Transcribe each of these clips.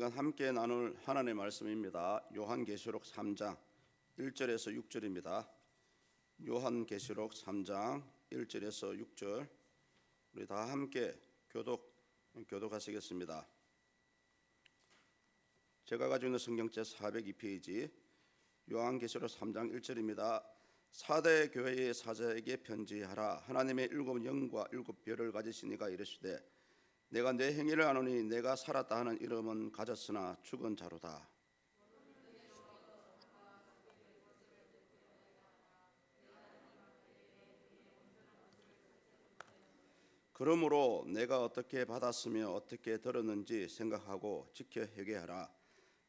시간 함께 나눌 하나님의 말씀입니다. 요한계시록 3장 1절에서 6절입니다. 요한계시록 3장 1절에서 6절 우리 다 함께 교독하시겠습니다. 제가 가지고 있는 성경책 402페이지 요한계시록 3장 1절입니다. 사대 교회의 사자에게 편지하라. 하나님의 일곱 영과 일곱 별을 가지신 이가 이르시되 내가 내 행위를 아노니 내가 살았다 하는 이름은 가졌으나 죽은 자로다. 그러므로 내가 어떻게 받았으며 어떻게 들었는지 생각하고 지켜 회개하라.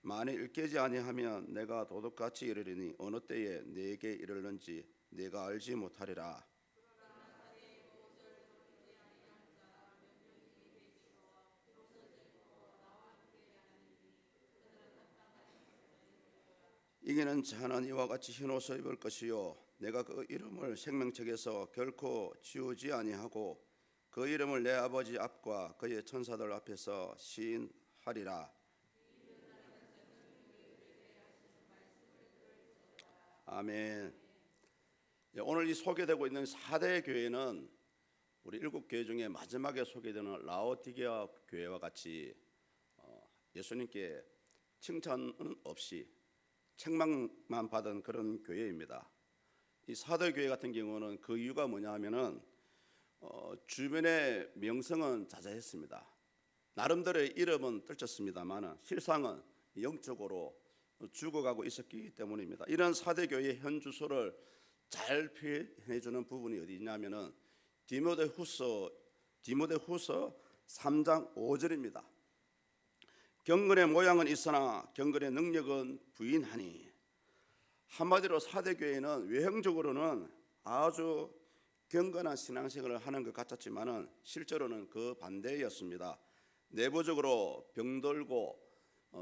만일 일깨지 아니하면 내가 도둑같이 이르리니 어느 때에 내게 이르는지 내가 알지 못하리라. 이기는 자는 이와 같이 흰옷을 입을 것이요 내가 그 이름을 생명책에서 결코 지우지 아니하고 그 이름을 내 아버지 앞과 그의 천사들 앞에서 시인하리라. 아멘. 오늘 이 소개되고 있는 4대 교회는 우리 7교회 중에 마지막에 소개되는 라오디게아 교회와 같이 예수님께 칭찬은 없이 책망만 받은 그런 교회입니다. 이 4대 교회 같은 경우는 그 이유가 뭐냐 하면은 주변의 명성은 자자했습니다. 나름대로의 이름은 떨쳤습니다만 실상은 영적으로 죽어가고 있었기 때문입니다. 이런 4대 교회의 현 주소를 잘 표현해 주는 부분이 어디 있냐면은 디모데후서 3장 5절입니다. 경건의 모양은 있으나 경건의 능력은 부인하니. 한마디로 4대 교회는 외형적으로는 아주 경건한 신앙생활을 하는 것 같았지만은 실제로는 그 반대였습니다. 내부적으로 병들고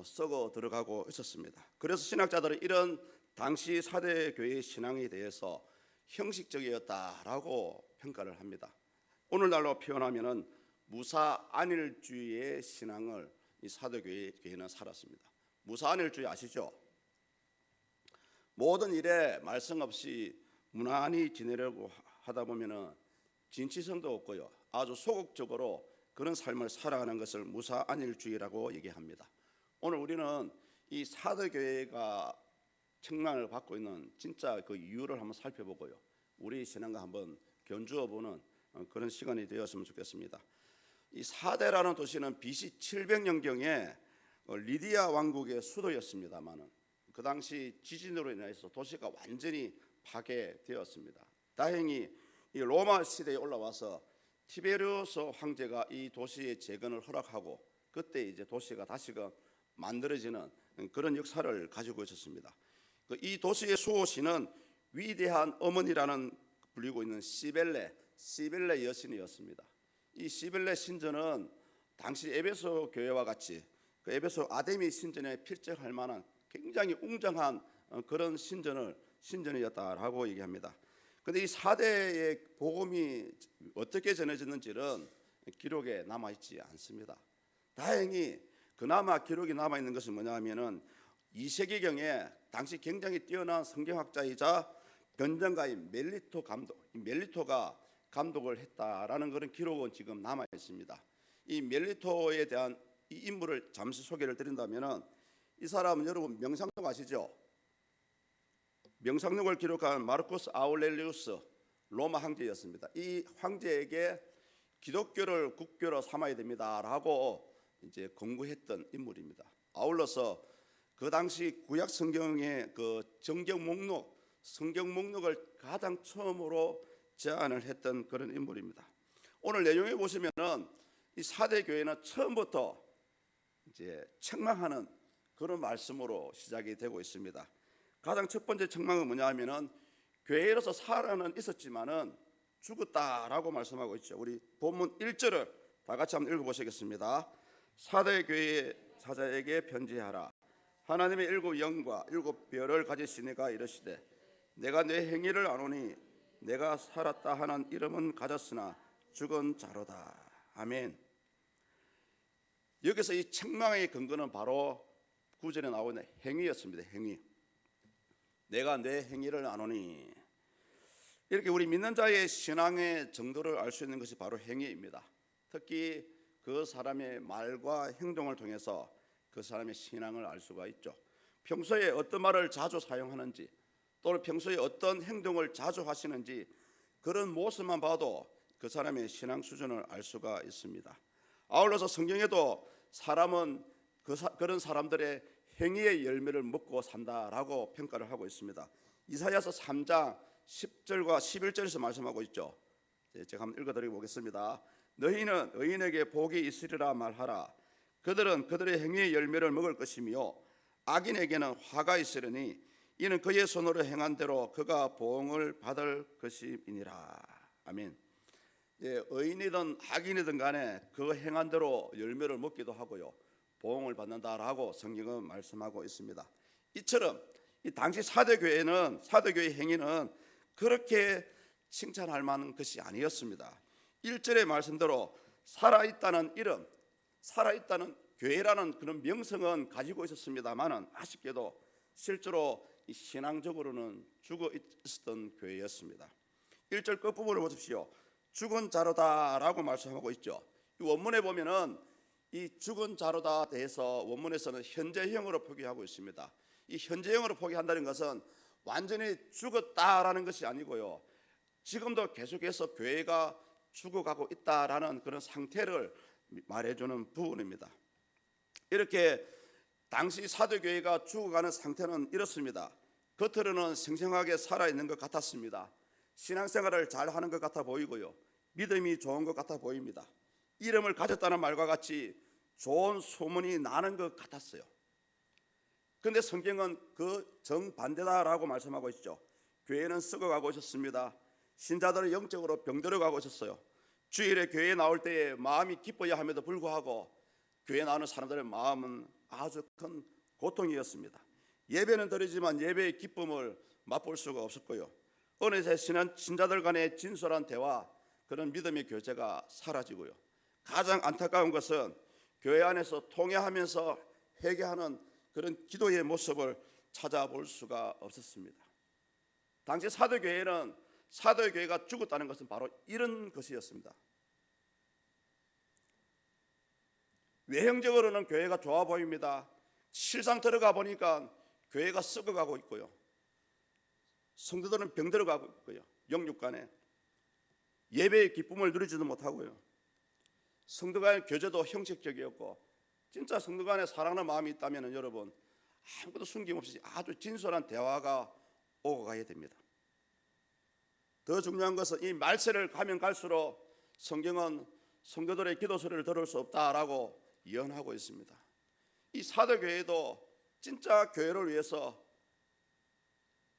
썩어 들어가고 있었습니다. 그래서 신학자들은 이런 당시 4대 교회의 신앙에 대해서 형식적이었다라고 평가를 합니다. 오늘날로 표현하면은 무사안일주의의 신앙을 이 4대 교회는 살았습니다. 무사안일주의 아시죠? 모든 일에 말썽 없이 무난히 지내려고 하다 보면은 진취성도 없고요. 아주 소극적으로 그런 삶을 살아가는 것을 무사안일주의라고 얘기합니다. 오늘 우리는 이 4대 교회가 책망을 받고 있는 진짜 그 이유를 한번 살펴보고요. 우리 신앙과 한번 견주어 보는 그런 시간이 되었으면 좋겠습니다. 이 4대라는 도시는 BC 700년경에 리디아 왕국의 수도였습니다만은 그 당시 지진으로 인해서 도시가 완전히 파괴되었습니다. 다행히 이 로마 시대에 올라와서 티베리우스 황제가 이 도시의 재건을 허락하고 그때 이제 도시가 다시금 만들어지는 그런 역사를 가지고 있었습니다. 이 도시의 수호신은 위대한 어머니라는 불리고 있는 시벨레 여신이었습니다. 이 시벨레 신전은 당시 에베소 교회와 같이 그 에베소 아데미 신전에 필적할 만한 굉장히 웅장한 그런 신전이었다라고 얘기합니다. 그런데 이 4대의 복음이 어떻게 전해졌는지는 기록에 남아있지 않습니다. 다행히 그나마 기록이 남아있는 것은 뭐냐 하면은 2세기경에 당시 굉장히 뛰어난 성경학자이자 변정가인 멜리토가 감독을 했다라는 그런 기록은 지금 남아 있습니다. 이 멜리토에 대한 이 인물을 잠시 소개를 드린다면은 이 사람은 여러분 명상록 아시죠? 명상록을 기록한 마르쿠스 아울렐리우스 로마 황제였습니다. 이 황제에게 기독교를 국교로 삼아야 됩니다라고 이제 권고했던 인물입니다. 아울러서 그 당시 구약 성경의 그 성경 목록을 가장 처음으로 제안을 했던 그런 인물입니다. 오늘 내용에 보시면은 이 4대 교회는 처음부터 이제 책망하는 그런 말씀으로 시작이 되고 있습니다. 가장 첫 번째 책망은 뭐냐 하면은 교회로서 살아는 있었지만은 죽었다라고 말씀하고 있죠. 우리 본문 1절을 다 같이 한번 읽어보시겠습니다. 4대 교회의 사자에게 편지하라. 하나님의 일곱 영과 일곱 별을 가지신 이가 이르시되 내가 내 행위를 아노니 내가 살았다 하는 이름은 가졌으나 죽은 자로다. 아멘. 여기서 이 책망의 근거는 바로 구절에 나오는 행위였습니다. 행위. 내가 내 행위를 아노니. 이렇게 우리 믿는 자의 신앙의 정도를 알 수 있는 것이 바로 행위입니다. 특히 그 사람의 말과 행동을 통해서 그 사람의 신앙을 알 수가 있죠. 평소에 어떤 말을 자주 사용하는지, 또는 평소에 어떤 행동을 자주 하시는지, 그런 모습만 봐도 그 사람의 신앙 수준을 알 수가 있습니다. 아울러서 성경에도 사람은 그런 사람들의 행위의 열매를 먹고 산다라고 평가를 하고 있습니다. 이사야서 3장 10절과 11절에서 말씀하고 있죠. 제가 한번 읽어드리고 보겠습니다. 너희는 의인에게 복이 있으리라 말하라. 그들은 그들의 행위의 열매를 먹을 것이며 악인에게는 화가 있으리니 이는 그의 손으로 행한 대로 그가 보응을 받을 것이니라. 아멘. 의인이든 악인이든 간에 그 행한 대로 열매를 먹기도 하고요, 보응을 받는다라고 성경은 말씀하고 있습니다. 이처럼 이 당시 사도교회의 행위는 그렇게 칭찬할 만한 것이 아니었습니다. 1절의 말씀대로 살아있다는 이름, 살아있다는 교회라는 그런 명성은 가지고 있었습니다만은 아쉽게도 실제로 신앙적으로는 죽어 있었던 교회였습니다. 1절 끝부분을 보십시오. 죽은 자로다라고 말씀하고 있죠. 이 원문에 보면은 이 죽은 자로다 대해서 원문에서는 현재형으로 표기하고 있습니다. 이 현재형으로 표기한다는 것은 완전히 죽었다라는 것이 아니고요, 지금도 계속해서 교회가 죽어가고 있다라는 그런 상태를 말해주는 부분입니다. 이렇게 당시 사도교회가 죽어가는 상태는 이렇습니다. 겉으로는 생생하게 살아있는 것 같았습니다. 신앙생활을 잘하는 것 같아 보이고요, 믿음이 좋은 것 같아 보입니다. 이름을 가졌다는 말과 같이 좋은 소문이 나는 것 같았어요. 그런데 성경은 그 정반대다라고 말씀하고 있죠. 교회는 썩어가고 있었습니다. 신자들은 영적으로 병들어가고 있었어요. 주일에 교회에 나올 때에 마음이 기뻐야 함에도 불구하고 교회에 나오는 사람들의 마음은 아주 큰 고통이었습니다. 예배는 드리지만 예배의 기쁨을 맛볼 수가 없었고요, 어느새 신자들 간의 진솔한 대화, 그런 믿음의 교제가 사라지고요, 가장 안타까운 것은 교회 안에서 통회하면서 회개하는 그런 기도의 모습을 찾아볼 수가 없었습니다. 당시 사도교회가 죽었다는 것은 바로 이런 것이었습니다. 외형적으로는 교회가 좋아 보입니다. 실상 들어가 보니까 교회가 썩어가고 있고요, 성도들은 병들어가고 있고요, 영육 간에 예배의 기쁨을 누리지도 못하고요, 성도 간의 교제도 형식적이었고, 진짜 성도 간에 사랑하는 마음이 있다면 여러분 아무것도 숨김없이 아주 진솔한 대화가 오고 가야 됩니다. 더 중요한 것은 이 말세를 가면 갈수록 성경은 성도들의 기도 소리를 들을 수 없다라고 예언하고 있습니다. 이 사도교회도 진짜 교회를 위해서,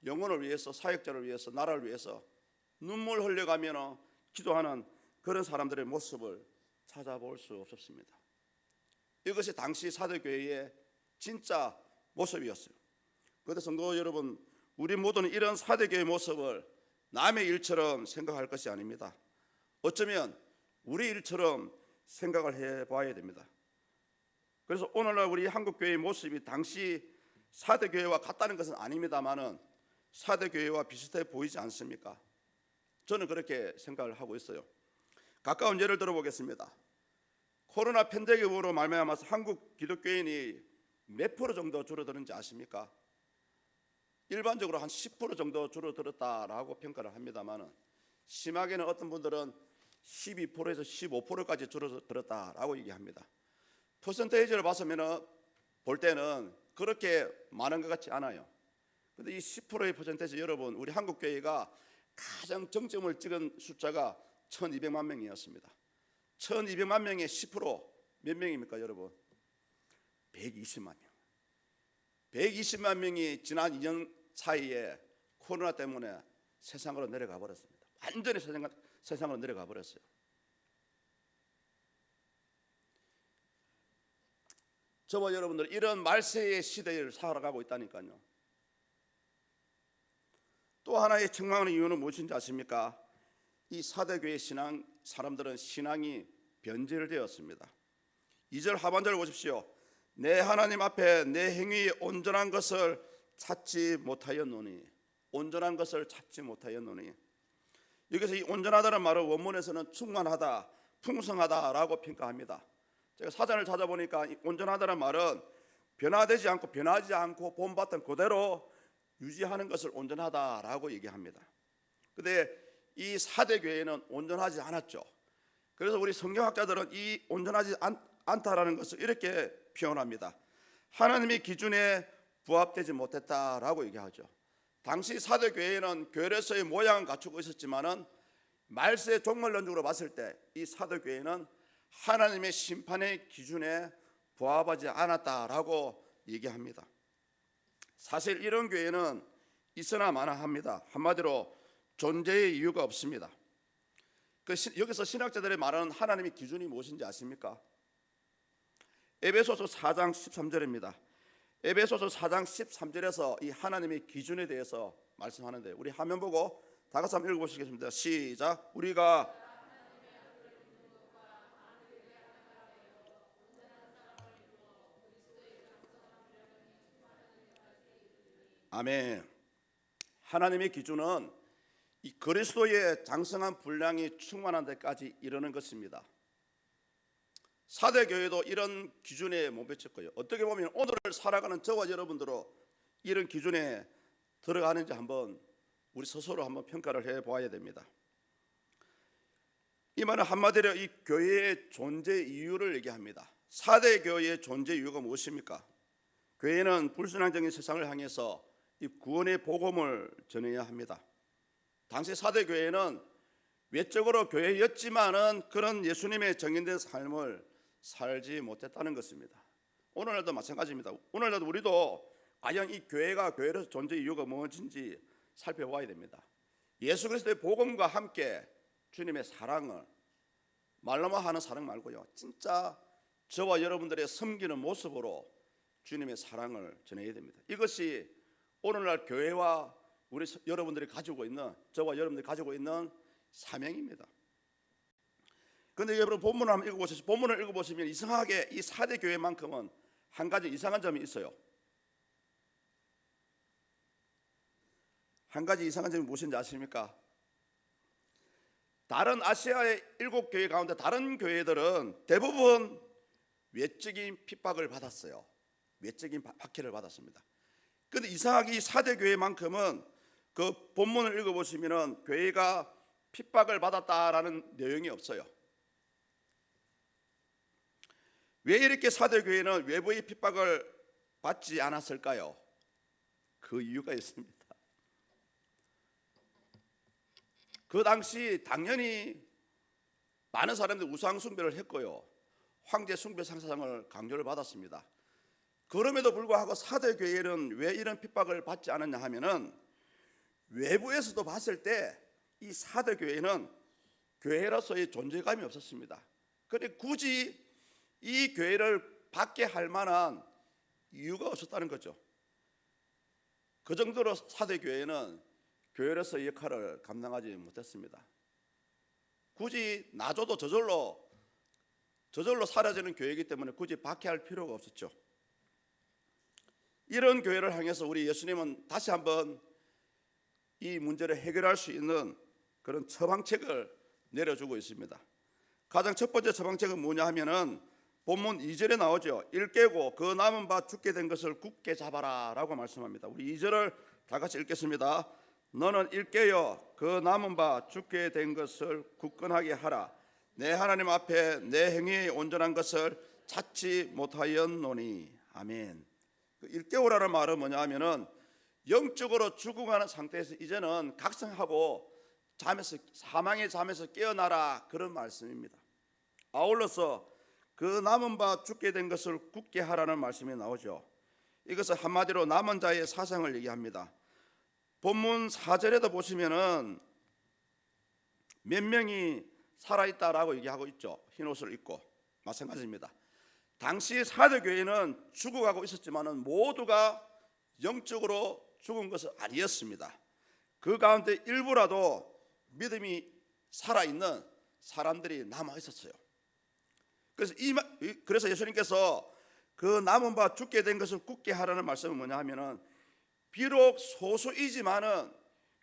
영혼을 위해서, 사역자를 위해서, 나라를 위해서 눈물 흘려가며 기도하는 그런 사람들의 모습을 찾아볼 수 없었습니다. 이것이 당시 사도교회의 진짜 모습이었어요. 그런데 성도 여러분, 우리 모두는 이런 사도교회의 모습을 남의 일처럼 생각할 것이 아닙니다. 어쩌면 우리 일처럼 생각을 해봐야 됩니다. 그래서 오늘날 우리 한국교회의 모습이 당시 사도교회와 같다는 것은 아닙니다만은 사도교회와 비슷해 보이지 않습니까? 저는 그렇게 생각을 하고 있어요. 가까운 예를 들어보겠습니다. 코로나 팬데믹으로 말미암아서 한국 기독교인이 몇 프로 정도 줄어드는지 아십니까? 일반적으로 한 10% 정도 줄어들었다라고 평가를 합니다만은 심하게는 어떤 분들은 12%에서 15%까지 줄어들었다라고 얘기합니다. 퍼센테이지를 볼 때는 그렇게 많은 것 같지 않아요. 그런데 이 10%의 퍼센테이지, 여러분, 우리 한국교회가 가장 정점을 찍은 숫자가 1200만 명이었습니다. 1200만 명의 10%몇 명입니까 여러분? 120만 명. 120만 명이 지난 2년 사이에 코로나 때문에 세상으로 내려가 버렸습니다. 완전히 세상으로 내려가 버렸어요. 저와 여러분들 이런 말세의 시대를 살아가고 있다니까요. 또 하나의 책망하는 이유는 무엇인지 아십니까? 이 사도교회 사람들은 신앙이 변질되었습니다. 2절 하반절 보십시오. 내 하나님 앞에 내 행위 온전한 것을 찾지 못하였노니. 온전한 것을 찾지 못하였노니. 여기서 이 온전하다는 말을 원문에서는 충만하다, 풍성하다라고 평가합니다. 제가 사전을 찾아보니까 이 온전하다는 말은 변화되지 않고 변하지 않고 본받던 그대로 유지하는 것을 온전하다라고 얘기합니다. 그런데 이 사대 교회는 온전하지 않았죠. 그래서 우리 성경학자들은 이 온전하지 않다라는 것을 이렇게 표현합니다. 하나님의 기준에 부합되지 못했다라고 얘기하죠. 당시 사대 교회는 교회로서의 모양은 갖추고 있었지만은 말세 종말론적으로 봤을 때 이 사대 교회는 하나님의 심판의 기준에 부합하지 않았다라고 얘기합니다. 사실 이런 교회는 있으나 마나합니다. 한마디로 존재의 이유가 없습니다. 여기서 신학자들이 말하는 하나님의 기준이 무엇인지 아십니까? 에베소서 4장 13절입니다. 에베소서 4장 13절에서 이 하나님의 기준에 대해서 말씀하는데 우리 화면 보고 다 같이 한번 읽어보시겠습니다. 시작. 우리가 아멘. 하나님의 기준은 이 그리스도의 장성한 분량이 충만한 데까지 이르는 것입니다. 사대 교회도 이런 기준에 못 미쳤고요. 어떻게 보면 오늘 살아가는 저와 여러분들도 이런 기준에 들어가는지 한번 우리 스스로 한번 평가를 해보아야 됩니다. 이 말은 한마디로 이 교회의 존재 이유를 얘기합니다. 사대 교회의 존재 이유가 무엇입니까? 교회는 불신앙적인 세상을 향해서 이 구원의 복음을 전해야 합니다. 당시 사대 교회는 외적으로 교회였지만은 그런 예수님의 정인된 삶을 살지 못했다는 것입니다. 오늘날도 마찬가지입니다. 오늘날도 우리도 과연 이 교회가 교회로서 존재 이유가 무엇인지 살펴봐야 됩니다. 예수 그리스도의 복음과 함께 주님의 사랑을 말로만 하는 사랑 말고요, 진짜 저와 여러분들의 섬기는 모습으로 주님의 사랑을 전해야 됩니다. 이것이 오늘날 교회와 우리 여러분들이 가지고 있는, 저와 여러분들이 가지고 있는 사명입니다. 그런데 여러분 본문을 한번 읽어보시죠. 본문을 읽어보시면 이상하게 이 사대 교회만큼은 한 가지 이상한 점이 있어요. 한 가지 이상한 점이 무엇인지 아십니까? 다른 아시아의 7교회 가운데 다른 교회들은 대부분 외적인 핍박을 받았어요. 외적인 박해를 받았습니다. 그런데 이상하게 이 사대 교회만큼은 그 본문을 읽어보시면 교회가 핍박을 받았다라는 내용이 없어요. 왜 이렇게 사대 교회는 외부의 핍박을 받지 않았을까요? 그 이유가 있습니다. 그 당시 당연히 많은 사람들이 우상 숭배를 했고요, 황제 숭배 상상을 강조를 받았습니다. 그럼에도 불구하고 사대 교회는 왜 이런 핍박을 받지 않았냐 하면은 외부에서도 봤을 때 이 사대 교회는 교회로서의 존재감이 없었습니다. 그런데 굳이 이 교회를 받게 할 만한 이유가 없었다는 거죠. 그 정도로 사대 교회는 교회로서의 역할을 감당하지 못했습니다. 굳이 놔줘도 저절로 사라지는 교회이기 때문에 굳이 박해할 필요가 없었죠. 이런 교회를 향해서 우리 예수님은 다시 한번 이 문제를 해결할 수 있는 그런 처방책을 내려주고 있습니다. 가장 첫 번째 처방책은 뭐냐 하면은 본문 2절에 나오죠. 일 깨고 그 남은 바 죽게 된 것을 굳게 잡아라 라고 말씀합니다. 우리 2절을 다 같이 읽겠습니다. 너는 일 깨어 그 남은 바 죽게 된 것을 굳건하게 하라. 내 하나님 앞에 내 행위의 온전한 것을 찾지 못하였노니. 아멘. 일 깨우라는 말은 뭐냐 하면은 영적으로 죽어가는 상태에서 이제는 각성하고 사망의 잠에서 깨어나라, 그런 말씀입니다. 아울러서 그 남은 바 죽게 된 것을 굳게 하라는 말씀이 나오죠. 이것은 한마디로 남은 자의 사상을 얘기합니다. 본문 4절에도 보시면은 몇 명이 살아있다라고 얘기하고 있죠. 흰 옷을 입고. 마찬가지입니다. 당시 사대 교회는 죽어가고 있었지만은 모두가 영적으로 죽은 것은 아니었습니다. 그 가운데 일부라도 믿음이 살아있는 사람들이 남아 있었어요. 그래서 예수님께서 그 남은 바 죽게 된 것을 굳게 하라는 말씀은 뭐냐 하면은, 비록 소수이지만은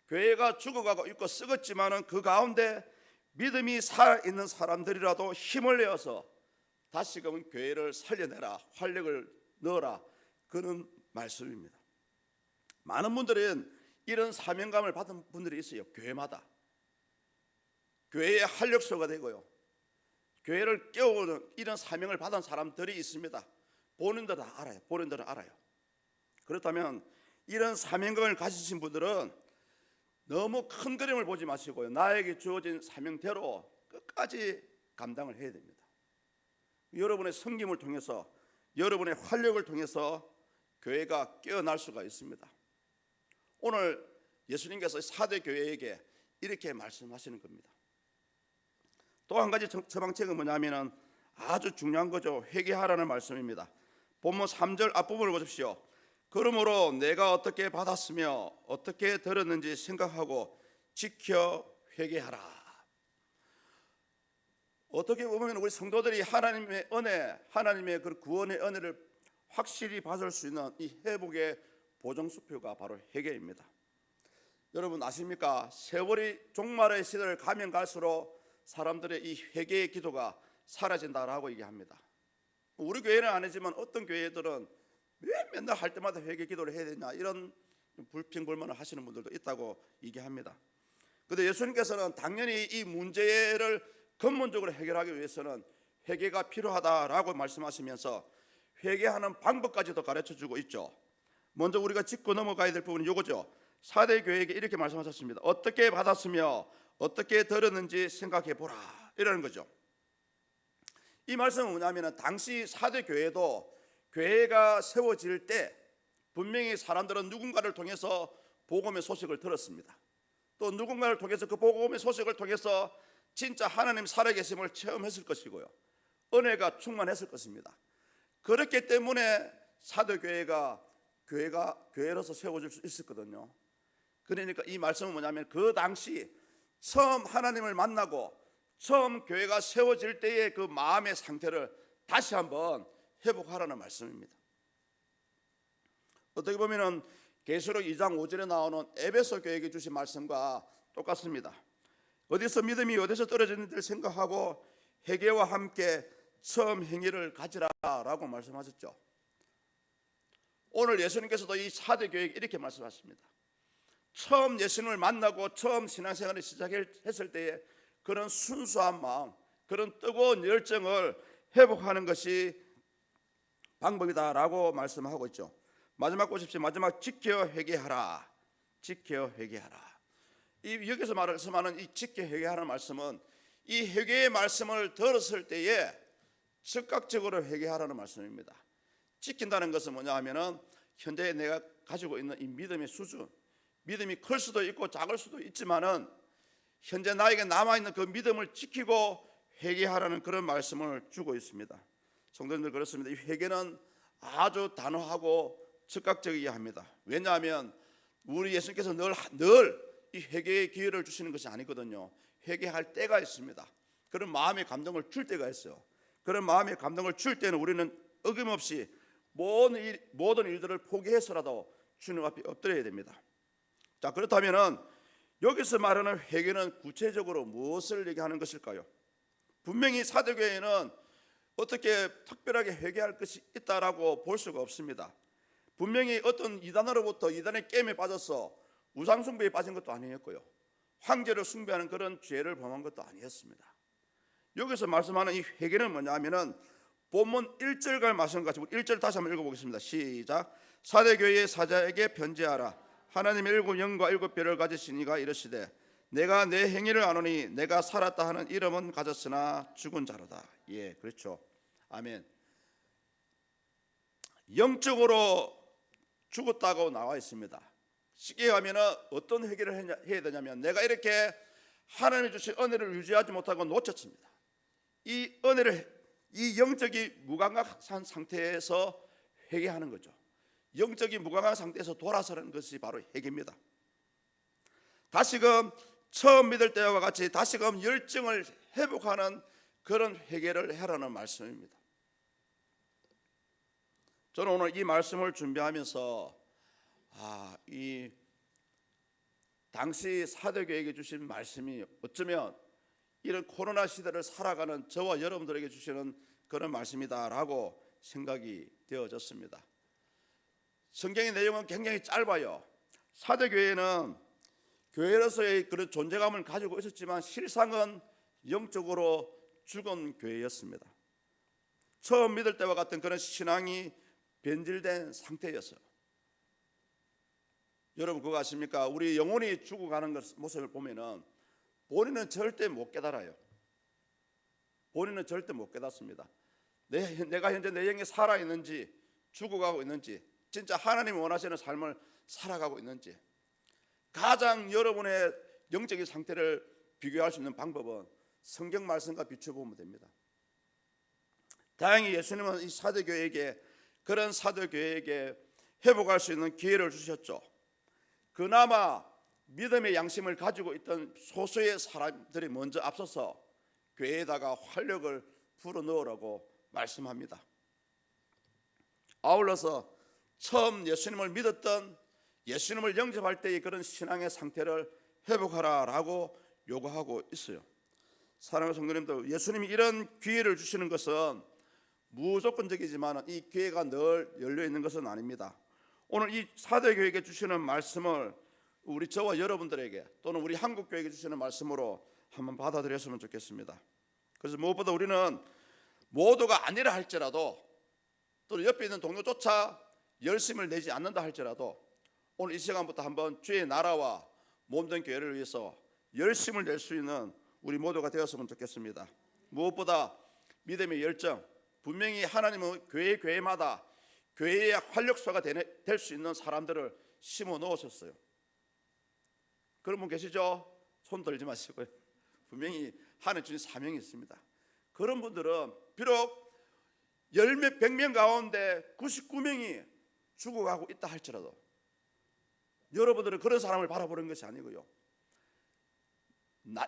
교회가 죽어가고 있고 썩었지만은 그 가운데 믿음이 살아있는 사람들이라도 힘을 내어서 다시금 교회를 살려내라, 활력을 넣어라, 그런 말씀입니다. 많은 분들은 이런 사명감을 받은 분들이 있어요. 교회마다 교회의 활력소가 되고요, 교회를 깨우는 이런 사명을 받은 사람들이 있습니다. 본인들은 알아요. 그렇다면 이런 사명감을 가지신 분들은 너무 큰 그림을 보지 마시고요, 나에게 주어진 사명대로 끝까지 감당을 해야 됩니다. 여러분의 섬김을 통해서, 여러분의 활력을 통해서 교회가 깨어날 수가 있습니다. 오늘 예수님께서 사대 교회에게 이렇게 말씀하시는 겁니다. 또 한 가지 처방책은 뭐냐면은 아주 중요한 거죠. 회개하라는 말씀입니다. 본문 3절 앞부분을 보십시오. 그러므로 내가 어떻게 받았으며 어떻게 들었는지 생각하고 지켜 회개하라. 어떻게 보면 우리 성도들이 하나님의 은혜, 하나님의 그 구원의 은혜를 확실히 받을 수 있는 이 회복의 보정수표가 바로 회개입니다. 여러분 아십니까? 세월이 종말의 시대를 가면 갈수록 사람들의 이 회개의 기도가 사라진다라고 얘기합니다. 우리 교회는 아니지만 어떤 교회들은 왜 맨날 할 때마다 회개 기도를 해야 되냐, 이런 불평불만을 하시는 분들도 있다고 얘기합니다. 그런데 예수님께서는 당연히 이 문제를 근본적으로 해결하기 위해서는 회개가 필요하다라고 말씀하시면서 회개하는 방법까지도 가르쳐주고 있죠. 먼저 우리가 짚고 넘어가야 될 부분이 이거죠. 사대 교회에게 이렇게 말씀하셨습니다. 어떻게 받았으며 어떻게 들었는지 생각해 보라, 이라는 거죠. 이 말씀은 뭐냐면, 당시 사대 교회도 교회가 세워질 때 분명히 사람들은 누군가를 통해서 복음의 소식을 들었습니다. 또 누군가를 통해서 그 복음의 소식을 통해서 진짜 하나님 살아계심을 체험했을 것이고요, 은혜가 충만했을 것입니다. 그렇기 때문에 사대 교회가 교회로서 세워질 수 있었거든요. 그러니까 이 말씀은 뭐냐면, 그 당시 처음 하나님을 만나고 처음 교회가 세워질 때의 그 마음의 상태를 다시 한번 회복하라는 말씀입니다. 어떻게 보면은 계시록 2장 5절에 나오는 에베소 교회에게 주신 말씀과 똑같습니다. 어디서 믿음이 어디서 떨어졌는지를 생각하고 회개와 함께 처음 행위를 가지라라고 말씀하셨죠. 오늘 예수님께서도 이 사대 교회에게 이렇게 말씀하십니다. 처음 예수님을 만나고 처음 신앙생활을 시작했을 때의 그런 순수한 마음, 그런 뜨거운 열정을 회복하는 것이 방법이다라고 말씀하고 있죠. 마지막 보십시오. 마지막 지켜 회개하라. 지켜 회개하라. 여기서 말하는 이 지켜 회개하라는 말씀은 이 회개의 말씀을 들었을 때에 즉각적으로 회개하라는 말씀입니다. 지킨다는 것은 뭐냐 하면은 현재 내가 가지고 있는 이 믿음의 수준, 믿음이 클 수도 있고 작을 수도 있지만은 현재 나에게 남아있는 그 믿음을 지키고 회개하라는 그런 말씀을 주고 있습니다. 성도님들, 그렇습니다. 이 회개는 아주 단호하고 즉각적이어야 합니다. 왜냐하면 우리 예수님께서 늘 이 회개의 기회를 주시는 것이 아니거든요. 회개할 때가 있습니다. 그런 마음의 감동을 줄 때가 있어요. 그런 마음의 감동을 줄 때는 우리는 어김없이 모든 일들을 포기해서라도 주님 앞에 엎드려야 됩니다. 자, 그렇다면은 여기서 말하는 회개는 구체적으로 무엇을 얘기하는 것일까요? 분명히 사대교회는 어떻게 특별하게 회개할 것이 있다라고 볼 수가 없습니다. 분명히 어떤 이단으로부터 이단의 게임에 빠져서 우상숭배에 빠진 것도 아니었고요, 황제를 숭배하는 그런 죄를 범한 것도 아니었습니다. 여기서 말씀하는 이 회개는 뭐냐 하면은 본문 1절과 마찬가지고 1절 다시 한번 읽어보겠습니다. 시작. 사대교회의 사자에게 편지하라. 하나님의 7 영과 7 뼈를 가지신 이가 이르시되 내가 내 행위를 아노니 내가 살았다 하는 이름은 가졌으나 죽은 자로다. 예, 그렇죠. 아멘. 영적으로 죽었다고 나와 있습니다. 쉽게 하면 어떤 회개를 해야 되냐면, 내가 이렇게 하나님이 주신 은혜를 유지하지 못하고 놓쳤습니다. 이 은혜를, 이 영적인 무감각한 상태에서 회개하는 거죠. 영적인 무감각한 상태에서 돌아서는 것이 바로 회개입니다. 다시금 처음 믿을 때와 같이 다시금 열정을 회복하는 그런 회개를 해라는 말씀입니다. 저는 오늘 이 말씀을 준비하면서 이 당시 사도교회에게 주신 말씀이 어쩌면 이런 코로나 시대를 살아가는 저와 여러분들에게 주시는 그런 말씀이다라고 생각이 되어졌습니다. 성경의 내용은 굉장히 짧아요. 사도교회는 교회로서의 그런 존재감을 가지고 있었지만 실상은 영적으로 죽은 교회였습니다. 처음 믿을 때와 같은 그런 신앙이 변질된 상태였어요. 여러분 그거 아십니까? 우리 영혼이 죽어가는 모습을 보면은 본인은 절대 못 깨달아요. 본인은 절대 못 깨닫습니다. 내가 현재 내 영이 살아있는지 죽어가고 있는지, 진짜 하나님이 원하시는 삶을 살아가고 있는지, 가장 여러분의 영적인 상태를 비교할 수 있는 방법은 성경 말씀과 비춰보면 됩니다. 다행히 예수님은 이 사도교회에게, 그런 사도교회에게 회복할 수 있는 기회를 주셨죠. 그나마 믿음의 양심을 가지고 있던 소수의 사람들이 먼저 앞서서 교회에다가 활력을 불어넣으라고 말씀합니다. 아울러서 처음 예수님을 믿었던, 예수님을 영접할 때의 그런 신앙의 상태를 회복하라라고 요구하고 있어요. 사랑하는 성도님들, 예수님이 이런 기회를 주시는 것은 무조건적이지만 이 기회가 늘 열려 있는 것은 아닙니다. 오늘 이 사도교회에게 주시는 말씀을 우리 저와 여러분들에게, 또는 우리 한국교회에게 주시는 말씀으로 한번 받아들였으면 좋겠습니다. 그래서 무엇보다 우리는 모두가 아니라 할지라도, 또는 옆에 있는 동료조차 열심을 내지 않는다 할지라도 오늘 이 시간부터 한번 주의 나라와 몸된 교회를 위해서 열심을 낼 수 있는 우리 모두가 되었으면 좋겠습니다. 무엇보다 믿음의 열정, 분명히 하나님은 교회마다 교회의 활력소가 될 수 있는 사람들을 심어 넣으셨어요. 그런 분 계시죠? 손 들지 마시고요. 분명히 하나님 주신 사명이 있습니다. 그런 분들은 비록 10명, 100명 가운데 99명이 죽어가고 있다 할지라도 여러분들은 그런 사람을 바라보는 것이 아니고요,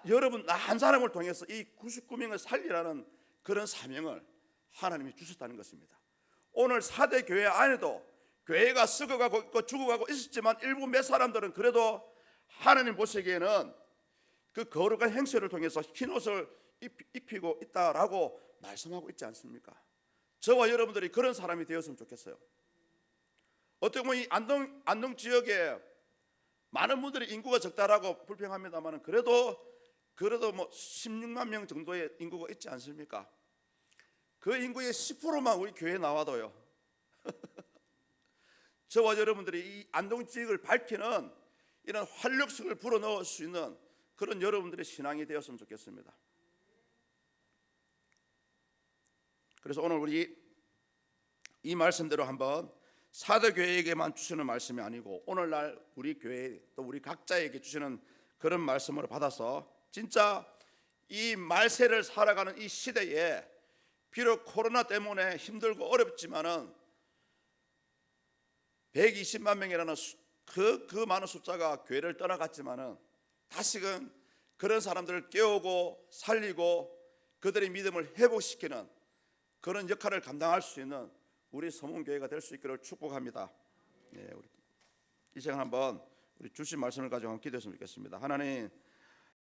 여러분 나 한 사람을 통해서 이 99명을 살리라는 그런 사명을 하나님이 주셨다는 것입니다. 오늘 사대 교회 안에도 교회가 썩어가고 있고 죽어가고 있었지만 일부 몇 사람들은 그래도 하나님 보시기에는 그 거룩한 행세를 통해서 흰옷을 입히고 있다라고 말씀하고 있지 않습니까? 저와 여러분들이 그런 사람이 되었으면 좋겠어요. 어떻게 보면 이 안동 지역에 많은 분들이 인구가 적다라고 불평합니다만 그래도 뭐 16만 명 정도의 인구가 있지 않습니까? 그 인구의 10%만 우리 교회에 나와도요 저와 여러분들이 이 안동 지역을 밝히는 이런 활력성을 불어넣을 수 있는 그런 여러분들의 신앙이 되었으면 좋겠습니다. 그래서 오늘 우리 이 말씀대로 한번 사도교회에게만 주시는 말씀이 아니고 오늘날 우리 교회 또 우리 각자에게 주시는 그런 말씀을 받아서 진짜 이 말세를 살아가는 이 시대에 비록 코로나 때문에 힘들고 어렵지만은 120만 명이라는 그 많은 숫자가 교회를 떠나갔지만은 다시금 그런 사람들을 깨우고 살리고 그들의 믿음을 회복시키는 그런 역할을 감당할 수 있는 우리 서문교회가 될 수 있기를 축복합니다. 네, 우리 이 시간 한번 우리 주신 말씀을 가지고 한번 기도했으면 좋겠습니다. 하나님,